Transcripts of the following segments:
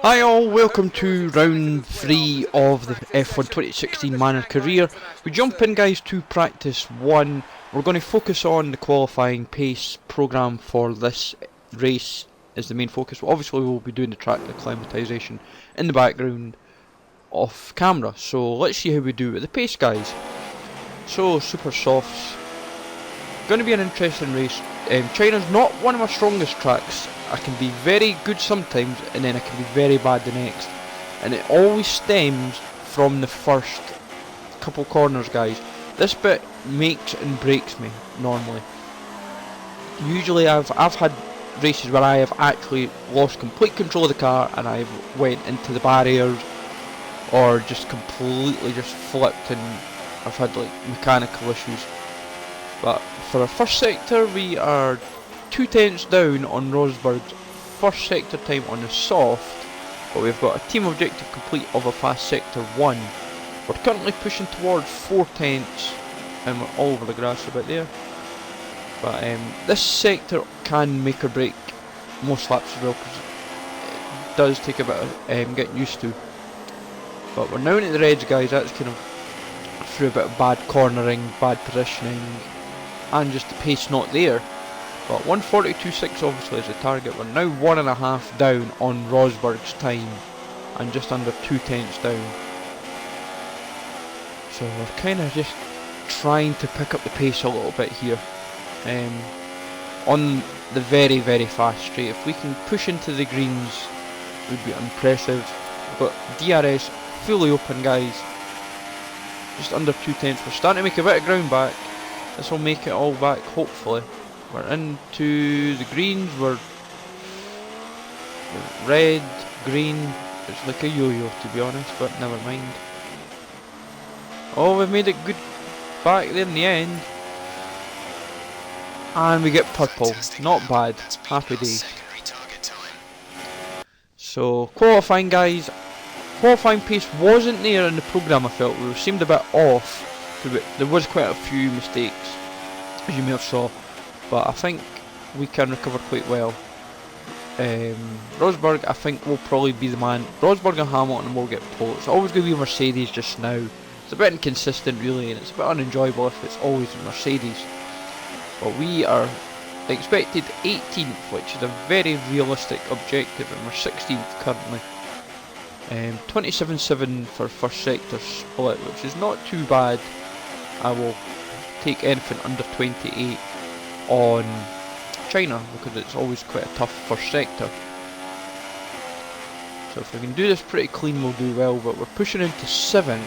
Hi all, welcome to round 3 of the F1 2016 Manor career. We jump in guys to practice 1. We're going to focus on the qualifying pace programme for this race is the main focus. Obviously we'll be doing the track acclimatisation in the background off camera. So let's see how we do with the pace guys. So super softs. Going to be an interesting race. China's not one of my strongest tracks. I can be very good sometimes and then I can be very bad the next, and it always stems from the first couple corners guys. This bit makes and breaks me normally. Usually I've had races where I have actually lost complete control of the car and I've went into the barriers or just completely just flipped and I've had like mechanical issues. But for our first sector we are 2 tenths down on Rosberg's first sector time on the soft, but we've got a team objective complete of a fast sector 1. We're currently pushing towards 4 tenths and we're all over the grass about there. But this sector can make or break most laps as well, because it does take a bit of getting used to. But we're now into the reds guys. That's kind of through a bit of bad cornering, bad positioning and just the pace not there. But 1:42.6 obviously is the target. We're now 1.5 down on Rosberg's time and just under 2 tenths down. So we're kind of just trying to pick up the pace a little bit here on the very fast straight. If we can push into the greens it would be impressive. We've got DRS fully open guys, just under 2 tenths. We're starting to make a bit of ground back. This will make it all back hopefully. We're into the greens, we're red, green, it's like a yo-yo to be honest, but never mind. Oh, we've made it good back there in the end. And we get purple, not bad, happy days. So, qualifying guys, qualifying pace wasn't there in the programme I felt, we seemed a bit off. There was quite a few mistakes, as you may have saw. But I think we can recover quite well. Rosberg I think will probably be the man. Rosberg and Hamilton will get pole. It's always going to be Mercedes just now. It's a bit inconsistent really, and it's a bit unenjoyable if it's always Mercedes. But we are expected 18th, which is a very realistic objective, and we're 16th currently. 27.7 for first sector split, which is not too bad. I will take anything under 28 on China because it's always quite a tough first sector. So if we can do this pretty clean we'll do well, but we're pushing into 7th.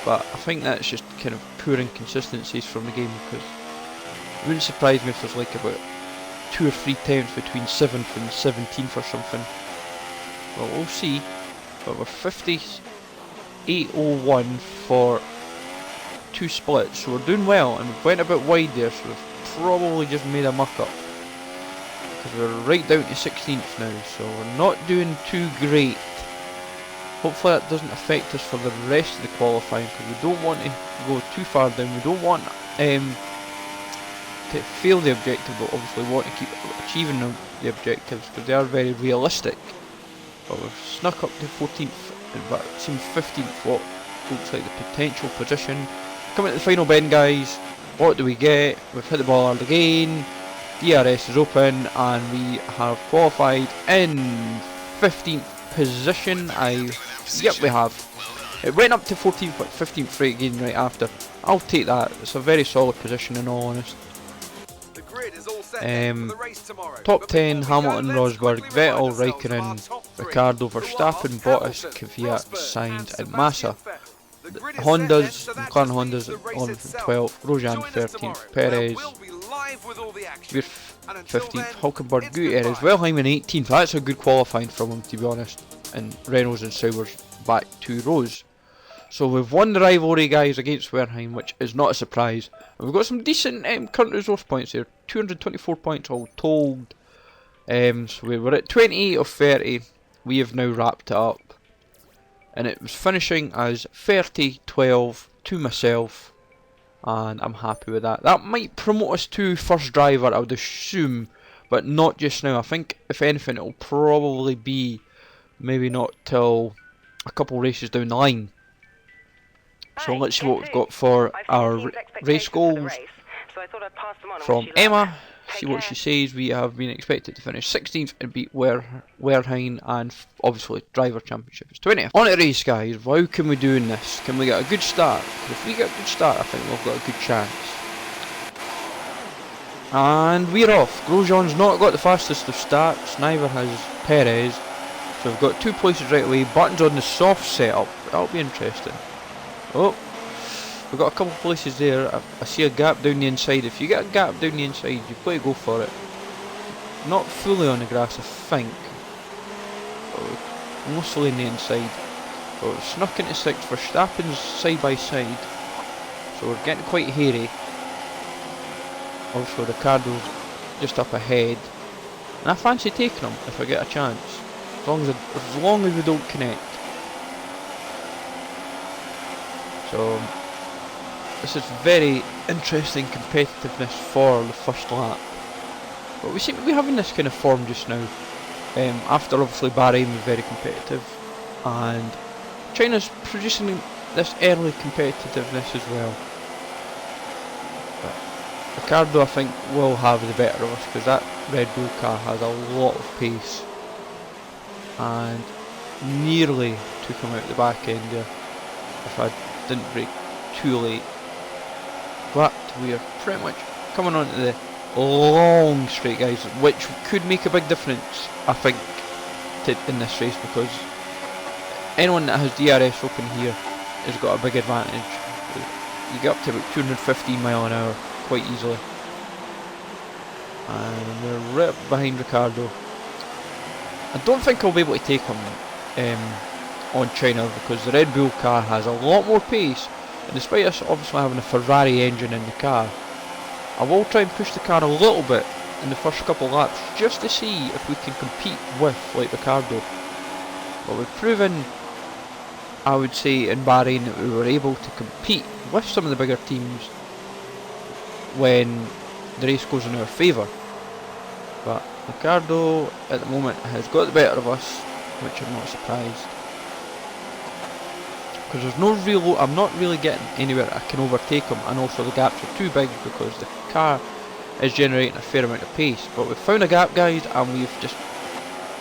But I think that's just kind of poor inconsistencies from the game, because it wouldn't surprise me if there's like about 2 or 3 tenths between 7th and 17th or something. Well, we'll see. But we're 58.01 for 2 splits, so we're doing well, and we went a bit wide there, so we've probably just made a muck up, because we're right down to 16th now, so we're not doing too great. Hopefully that doesn't affect us for the rest of the qualifying, because we don't want to go too far down. We don't want to fail the objective, but obviously want to keep achieving the objectives, because they are very realistic. But we've snuck up to 14th, but it seems 15th what looks like the potential position. Coming to the final bend guys, what do we get? We've hit the ball hard again, DRS is open, and we have qualified in 15th position. Yep, we have. It went up to 14th but 15th right again right after. I'll take that, it's a very solid position in all honesty. Top 10, Hamilton, Rosberg, Vettel, Raikkonen, Ricciardo, Verstappen, Bottas, Kvyat, Sainz and Massa. The Hondas, McLaren Hondas 11th and 12th, Grosjean 13th, Perez, we're 15th, Hulkenberg, Gutierrez, Wilhelm 18th. That's a good qualifying from him to be honest, and Reynolds and Sauers back 2 rows. So we've won the rivalry guys against Wertheim, which is not a surprise. And we've got some decent current resource points here, 224 points all told. So we were at 28 of 30, we have now wrapped it up. And it was finishing as 30-12 to myself, and I'm happy with that. That might promote us to first driver I would assume, but not just now. I think if anything it'll probably be maybe not till a couple races down the line. So let's see what we've got for our race goals from Emma. See what she says. We have been expected to finish 16th and beat Werheim, and obviously driver championship is 20th. On the race, guys. How can we do in this? Can we get a good start? If we get a good start, I think we've got a good chance. And we're off. Grosjean's not got the fastest of starts, neither has Perez. So we've got 2 places right away. Buttons on the soft setup. That'll be interesting. Oh, we've got a couple of places there. I see a gap down the inside. If you get a gap down the inside, you've got to go for it. Not fully on the grass, I think. Mostly on the inside. But we've snuck into 6th. Verstappen's side by side. So we're getting quite hairy. Also, Ricardo's just up ahead. And I fancy taking him if I get a chance. As long as we don't connect. So this is very interesting competitiveness for the first lap. But we seem to be having this kind of form just now. After obviously Bahrain was very competitive, and China's producing this early competitiveness as well. But Ricardo, I think, will have the better of us because that Red Bull car has a lot of pace, and nearly took him out the back end there if I didn't brake too late. But we are pretty much coming on to the long straight, guys, which could make a big difference, I think, in this race, because anyone that has DRS open here has got a big advantage. You get up to about 215 miles an hour quite easily. And we're right behind Ricardo. I don't think I'll be able to take him on China, because the Red Bull car has a lot more pace, and despite us obviously having a Ferrari engine in the car, I will try and push the car a little bit in the first couple of laps just to see if we can compete with like Ricardo. But we've proven, I would say, in Bahrain that we were able to compete with some of the bigger teams when the race goes in our favour. But Ricardo at the moment has got the better of us, which I'm not surprised. Because there's no real, I'm not really getting anywhere I can overtake him, and also the gaps are too big because the car is generating a fair amount of pace. But we've found a gap, guys, and we've just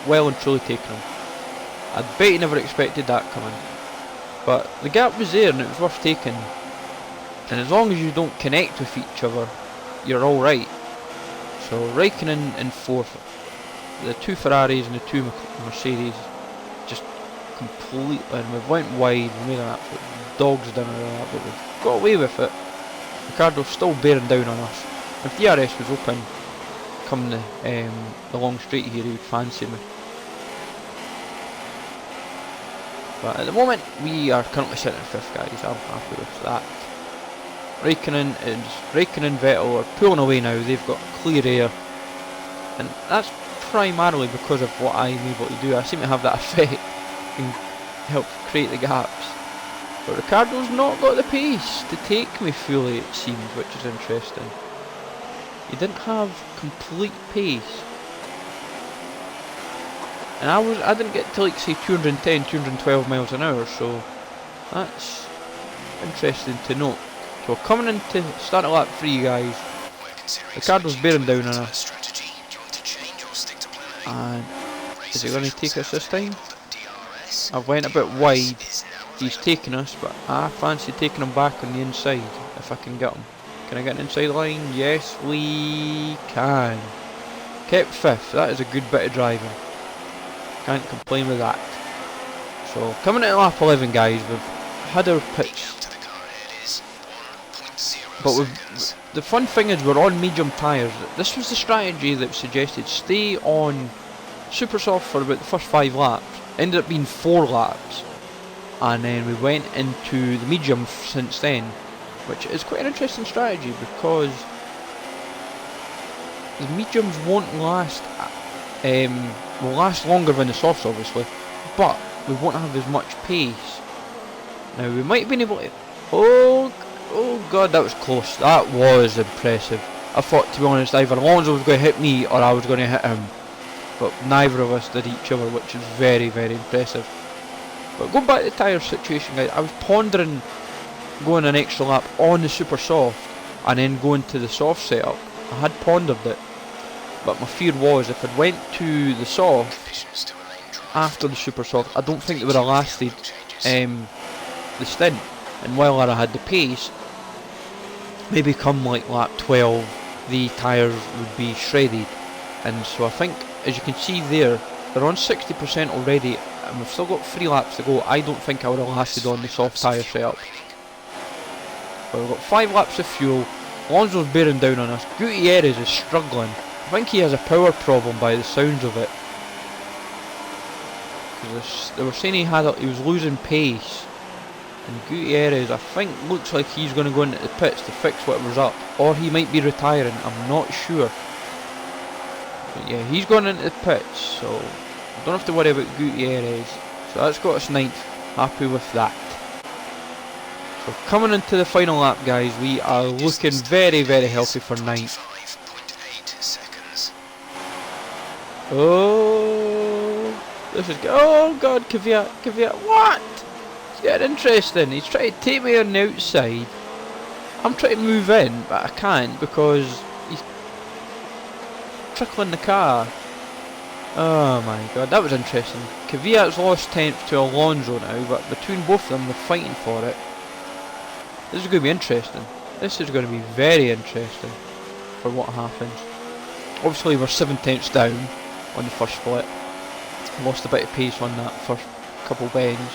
well and truly taken him. I bet you never expected that coming, but the gap was there and it was worth taking. And as long as you don't connect with each other, you're alright. So Raikkonen in 4th, the 2 Ferraris and the 2 Mercedes just completely, and we went wide, we made an absolute dog's dinner of that, but we've got away with it. Ricardo's still bearing down on us. If DRS was open come the long straight here, he would fancy me. But at the moment we are currently sitting in 5th, guys. I'm happy with that. Raikkonen, Vettel are pulling away now. They've got clear air, and that's primarily because of what I'm able to do. I seem to have that effect and help create the gaps. But Ricardo's not got the pace to take me fully, it seems, which is interesting. He didn't have complete pace, and I didn't get to like say 210, 212 miles an hour, so that's interesting to note. So coming into start at lap 3, guys, Ricardo's bearing down on us, and is he going to take us this time? I went a bit wide, he's taking us, but I fancy taking him back on the inside if I can get him. Can I get an inside line? Yes, we can. Kept 5th, that is a good bit of driving. Can't complain with that. So coming into lap 11, guys, we've had our pitch. But the fun thing is we're on medium tyres. This was the strategy that was suggested. Stay on super soft for about the first 5 laps. Ended up being 4 laps. And then we went into the medium since then, which is quite an interesting strategy because the mediums won't last, will last longer than the softs obviously, but we won't have as much pace. Now we might have been able to, oh god, that was close, that was impressive. I thought, to be honest, either Alonso was going to hit me or I was going to hit him. but neither of us did each other, which is very, very impressive. But going back to the tyre situation, guys, I was pondering going an extra lap on the super soft and then going to the soft setup. I had pondered it, but my fear was if I went to the soft after the super soft, I don't think it would have lasted the stint. And while I had the pace, maybe come like lap 12, the tyres would be shredded. And so I think, as you can see there, they're on 60% already, and we've still got 3 laps to go. I don't think I would have lasted on the soft tyre setup. But we've got 5 laps of fuel. Alonso's bearing down on us. Gutierrez is struggling. I think he has a power problem by the sounds of it. Because they were saying he was losing pace. And Gutierrez, I think, looks like he's going to go into the pits to fix whatever's up. Or he might be retiring, I'm not sure. But yeah, he's going into the pits, so I don't have to worry about Gutierrez. So that's got us 9th. Happy with that. So coming into the final lap, guys, we are looking very, very healthy for 9th. Oh, this is... Oh god, Kvyat, what? It's getting interesting. He's trying to take me on the outside. I'm trying to move in, but I can't because he's trickling the car. Oh my god, that was interesting. Kvyat's lost 10th to Alonso now, but between both of them they're fighting for it. This is going to be interesting. This is going to be very interesting for what happens. Obviously we're 7/10 down on the first split. Lost a bit of pace on that first couple bends.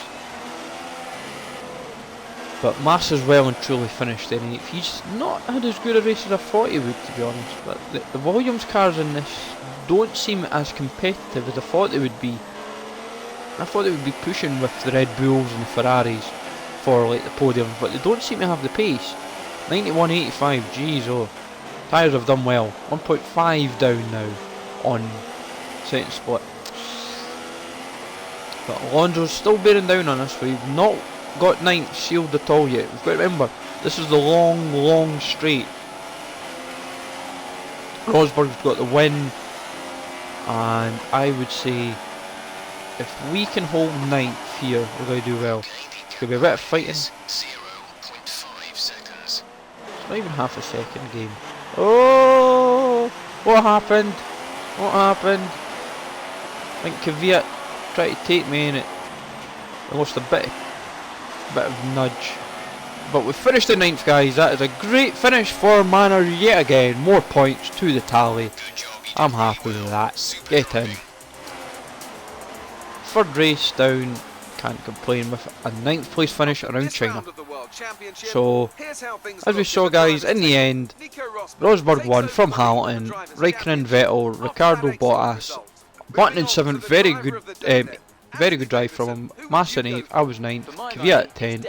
But Massa's well and truly finished in 8th. He's not had as good a race as I thought he would, to be honest. But the Williams cars in this don't seem as competitive as I thought they would be. I thought they would be pushing with the Red Bulls and the Ferraris for like the podium, but they don't seem to have the pace. 91.85, jeez, oh. Tyres have done well. 1.5 down now on second split. But Alonso's still bearing down on us. We've not got 9th sealed at all yet. We've got to remember, this is the long, long straight. Rosberg's got the win, and I would say if we can hold 9th here, we're going to do well. It's going to be a bit of fighting. It's not even half a second game. Oh, what happened? What happened? I think Kvyat tried to take me in it. I lost a bit of nudge. But we finished in 9th, guys. That is a great finish for Manor yet again. More points to the tally. I'm happy with that. Get in. 3rd race down. Can't complain with a 9th place finish around China. So, as we saw, guys, in the end, Rosberg won from Hamilton, Raikkonen, Vettel, Ricardo, Bottas, Button in 7th, very good drive from him. Massa in 8th, I was 9th, Kvyat at 10th,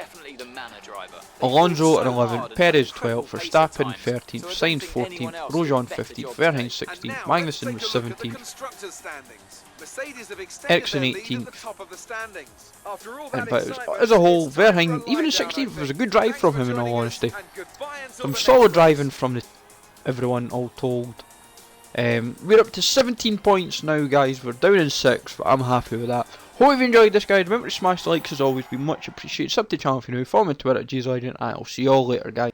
Alonso in 11th, Perez 12th, Verstappen 13th, Sainz 14th, Grosjean 15th, Verheyen 16th, Magnussen was 17th, Ericsson 18th, but as a whole, Verheyen, even in 16th, was a good drive from him in all honesty. Some solid driving from everyone all told. We're up to 17 points now, guys. We're down in 6th, but I'm happy with that. Hope you've enjoyed this, guys. Remember to smash the likes as always, be much appreciated. Sub to the channel if you're new. Follow me on Twitter at Jay'sLegend, and I'll see you all later, guys.